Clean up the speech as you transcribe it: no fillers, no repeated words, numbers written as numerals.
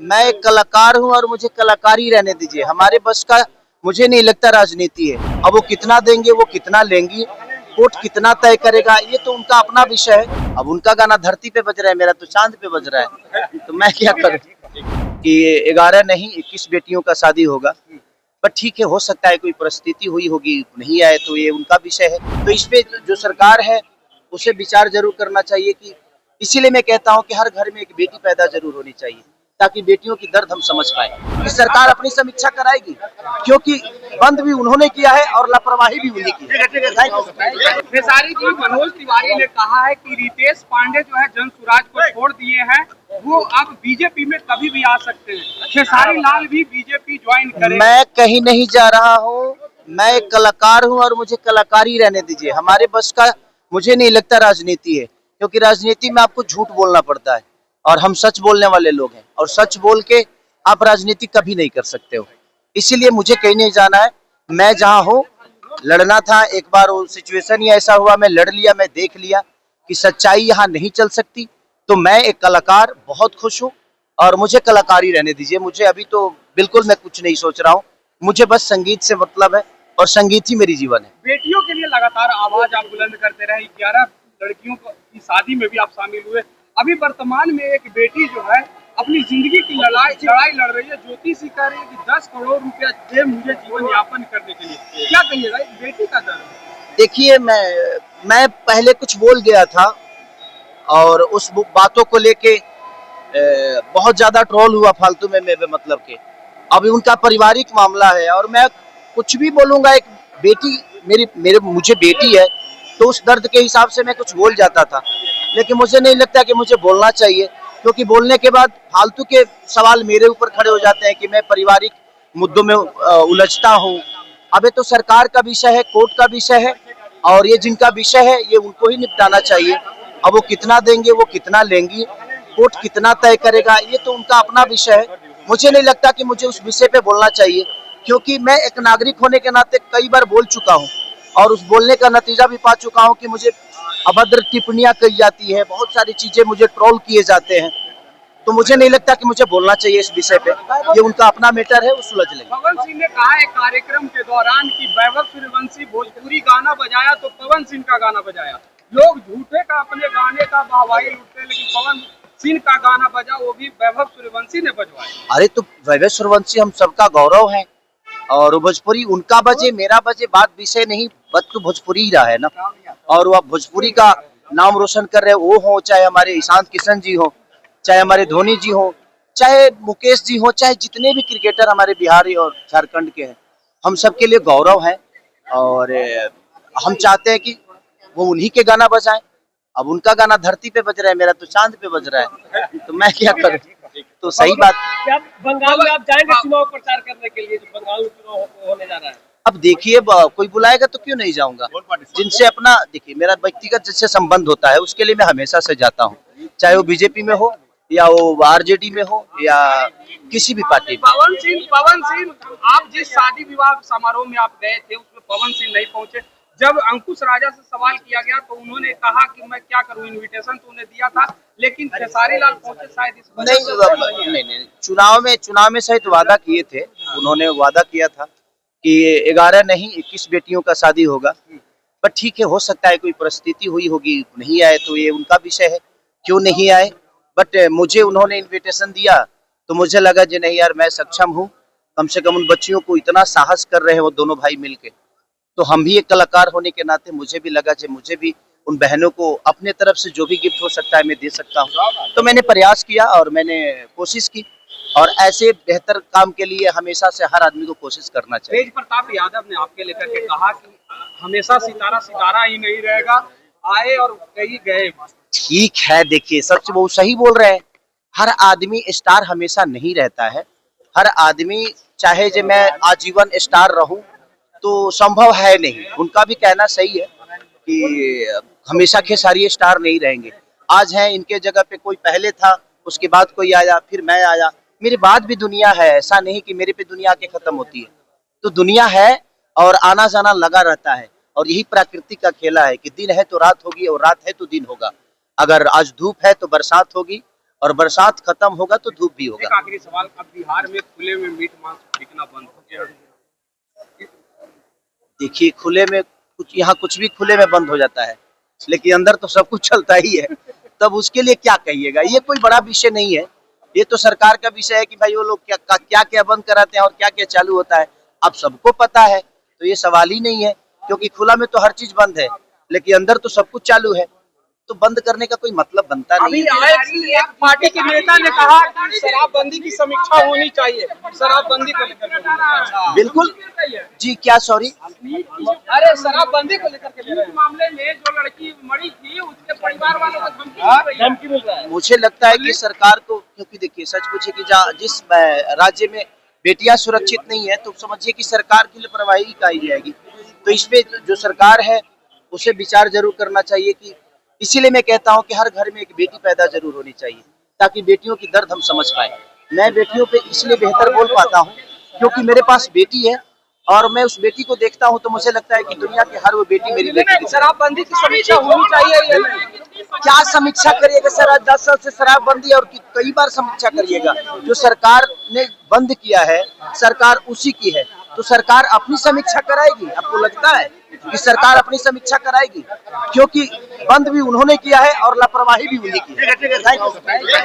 मैं एक कलाकार हूं और मुझे कलाकारी रहने दीजिए। हमारे बस का मुझे नहीं लगता राजनीति है। अब वो कितना देंगे, वो कितना लेंगी, कोर्ट कितना तय करेगा, ये तो उनका अपना विषय है। अब उनका गाना धरती पे बज रहा है, मेरा तो चांद पे बज रहा है, तो मैं क्या करूं कि 11 नहीं 21 बेटियों का शादी होगा। पर ठीक है, हो सकता है कोई परिस्थिति हुई होगी, नहीं आए तो ये उनका विषय है। तो इस पे जो सरकार है उसे विचार जरूर करना चाहिए कि इसीलिए मैं कहता हूं कि हर घर में एक बेटी पैदा जरूर होनी चाहिए, ताकि बेटियों की दर्द हम समझ पाए। कि सरकार अपनी समीक्षा कराएगी, क्योंकि बंद भी उन्होंने किया है और लापरवाही भी उन्हीं की है। खेसारी जी, मनोज तिवारी ने कहा है कि रितेश पांडे जो है जन सुराज को छोड़ दिए हैं, वो अब बीजेपी में कभी भी आ सकते हैं। खेसारी लाल भी बीजेपी ज्वाइन करेंगे। मैं कहीं नहीं जा रहा हूँ, मैं एक कलाकार हूँ और मुझे कलाकारी रहने दीजिए। हमारे बस का मुझे नहीं लगता राजनीति है, क्योंकि राजनीति में आपको झूठ बोलना पड़ता है और हम सच बोलने वाले लोग हैं, और सच बोल के आप राजनीति कभी नहीं कर सकते हो। इसीलिए मुझे कहीं नहीं जाना है। मैं जहाँ हूँ, लड़ना था, एक बार वो सिचुएशन ही ऐसा हुआ, मैं लड़ लिया, मैं देख लिया कि सच्चाई यहाँ नहीं चल सकती। तो मैं एक कलाकार बहुत खुश हूँ और मुझे कलाकारी रहने दीजिए। मुझे अभी तो बिल्कुल मैं कुछ नहीं सोच रहा हूँ, मुझे बस संगीत से मतलब है और संगीत ही मेरी जीवन है। बेटियों के लिए लगातार आवाज आप बुलंद करते रहे, 11 लड़कियों की शादी में भी आप शामिल हुए। अभी वर्तमान में एक बेटी जो है अपनी जिंदगी की लड़ाई लड़ रही है। ज्योति सी कह रही है कि 10 करोड़ रुपया दे मुझे जीवन यापन करने के लिए। क्या कहिएगा इस बेटी का दर्द? देखिए, मैं पहले कुछ बोल गया था और उस बातों को लेके बहुत ज्यादा ट्रोल हुआ फालतू में मेरे मतलब के। अभी उनका पारिवारिक मामला है और मैं कुछ भी बोलूंगा, एक बेटी मेरे मुझे बेटी है तो उस दर्द के हिसाब से मैं कुछ बोल जाता था, लेकिन मुझे नहीं लगता कि मुझे बोलना चाहिए, क्योंकि बोलने के बाद फालतू के सवाल मेरे ऊपर खड़े हो जाते हैं कि मैं पारिवारिक मुद्दों में उलझता हूँ। अबे तो सरकार का विषय है, कोर्ट का विषय है, और ये जिनका विषय है ये उनको ही निपटाना चाहिए। अब वो कितना देंगे, वो कितना लेंगी, कोर्ट कितना तय करेगा, ये तो उनका अपना विषय है। मुझे नहीं लगता कि मुझे उस विषय पे बोलना चाहिए, क्योंकि मैं एक नागरिक होने के नाते कई बार बोल चुका हूँ और उस बोलने का नतीजा भी पा चुका हूँ कि मुझे अभद्र टिप्पणियां कही जाती है, बहुत सारी चीजें मुझे ट्रोल किए जाते हैं। तो मुझे नहीं लगता कि मुझे बोलना चाहिए इस विषय पे, ये उनका अपना मैटर है, वो सुलझ लेंगे। पवन सिंह ने कहा है कार्यक्रम के दौरान कि वैभव सूर्यवंशी भोजपुरी गाना बजाया तो पवन सिंह का गाना बजाया। लोग झूठे का अपने गाने का वाहवाही लूटते, लेकिन पवन सिंह का गाना बजा, वो भी वैभव सूर्यवंशी ने बजवाया। अरे तो वैभव सूर्यवंशी हम सबका गौरव है, और भोजपुरी उनका बजे मेरा बजे बात विषय नहीं, बस तो भोजपुरी ही रहा है ना। और वह भोजपुरी का नाम रोशन कर रहे वो हो, चाहे हमारे ईशांत किशन जी हो, चाहे हमारे धोनी जी हो, चाहे मुकेश जी हो, चाहे जितने भी क्रिकेटर हमारे बिहारी और झारखंड के हैं, हम सबके लिए गौरव है। और हम चाहते हैं कि वो उन्हीं के गाना बजाएं। अब उनका गाना धरती पे बज रहा है, मेरा तो चांद पे बज रहा है, तो मैं क्या करूं। तो सही बात। क्या बंगाल में आप जाएंगे चुनाव प्रचार करने के लिए, जो बंगाल में चुनाव होने जा रहा है? अब देखिए, कोई बुलाएगा तो क्यों नहीं जाऊंगा। जिनसे अपना देखिए मेरा व्यक्तिगत जिससे संबंध होता है उसके लिए मैं हमेशा से जाता हूँ, चाहे वो बीजेपी में हो या वो आरजेडी में हो या किसी भी पार्टी में। पवन सिंह, आप जिस शादी विवाह समारोह में आप गए थे उसमें पवन सिंह नहीं पहुंचे। जब अंकुश राजा से सवाल किया गया तो उन्होंने कहा कि मैं क्या करूं, इनविटेशन तो उन्हें दिया था, लेकिन खेसारी लाल पहुंचे शायद इस वजह से। नहीं, चुनाव में शायद वादा किए थे, उन्होंने वादा किया था कि 11 नहीं 21 बेटियों का शादी होगा। पर ठीक है, हो सकता है कोई परिस्थिति हुई होगी, नहीं आए तो ये उनका विषय है, क्यों नहीं आए। बट मुझे उन्होंने इनविटेशन दिया तो मुझे लगा जी नहीं यार, मैं सक्षम हूँ, कम से कम उन बच्चियों को इतना साहस कर रहे हैं वो दोनों भाई मिलके, तो हम भी एक कलाकार होने के नाते मुझे भी लगा कि मुझे भी उन बहनों को अपने तरफ से जो भी गिफ्ट हो सकता है मैं दे सकता हूँ। तो मैंने प्रयास किया और मैंने कोशिश की, और ऐसे बेहतर काम के लिए हमेशा से हर आदमी को कोशिश करना चाहिए। तेज प्रताप यादव ने आपके लेकर के कहा कि हमेशा सितारा ही नहीं रहेगा, आए और कहीं गए। ठीक है, देखिए सच वो सही बोल रहे हैं, हर आदमी स्टार हमेशा नहीं रहता है। हर आदमी चाहे जो मैं आजीवन स्टार रहूं तो संभव है नहीं, उनका भी कहना सही है कि हमेशा खेसारी स्टार नहीं रहेंगे। आज है इनके जगह पे कोई पहले था, उसके बाद कोई आया, फिर मैं आया, मेरे बाद भी दुनिया है, ऐसा नहीं कि मेरे पे दुनिया के खत्म होती है। तो दुनिया है और आना जाना लगा रहता है, और यही प्रकृति का खेला है कि दिन है तो रात होगी और रात है तो दिन होगा। अगर आज धूप है तो बरसात होगी और बरसात खत्म होगा तो धूप भी एक होगा। आखिरी सवाल, अब बिहार में खुले में मीट मांस बिकना बंद हो गया। देखिए खुले में यहाँ कुछ भी खुले में बंद हो जाता है, लेकिन अंदर तो सब कुछ चलता ही है, तब उसके लिए क्या कहिएगा। ये कोई बड़ा विषय नहीं है, ये तो सरकार का विषय है कि भाई वो लोग क्या क्या बंद कराते हैं और क्या क्या चालू होता है, अब सबको पता है, तो ये सवाल ही नहीं है। क्योंकि खुला में तो हर चीज बंद है, लेकिन अंदर तो सब कुछ चालू है, तो बंद करने का कोई मतलब बनता नहीं है। एक पार्टी के नेता ने कहा कि शराबबंदी की समीक्षा होनी चाहिए, शराबबंदी को लेकर। बिल्कुल जी, क्या सॉरी, अरे शराबबंदी को लेकर के मामले में जो लड़की मरी थी उसके परिवार वालों को धमकी मिल रहा है। मुझे लगता है कि सरकार को, क्योंकि देखिए सच पूछे कि जिस राज्य में बेटियां सुरक्षित नहीं है, तो समझिए कि सरकार की लापरवाही कही जाएगी। तो इस पे जो सरकार है उसे विचार जरूर करना चाहिए कि, इसीलिए मैं कहता हूं कि हर घर में एक बेटी पैदा जरूर होनी चाहिए, ताकि बेटियों की दर्द हम समझ पाए। मैं बेटियों पे इसलिए बेहतर बोल पाता हूं क्योंकि मेरे पास बेटी है, और मैं उस बेटी को देखता हूं तो मुझे लगता है कि दुनिया की हर वो बेटी मेरी बेटी की। शराबबंदी की समीक्षा होनी चाहिए। क्या समीक्षा करिएगा सर, आज 10 साल से शराबबंदी, और कई बार समीक्षा करिएगा। जो सरकार ने बंद किया है, सरकार उसी की है, तो सरकार अपनी समीक्षा कराएगी। आपको लगता है कि सरकार अपनी समीक्षा कराएगी? क्योंकि बंद भी उन्होंने किया है और लापरवाही भी उन्हीं की है।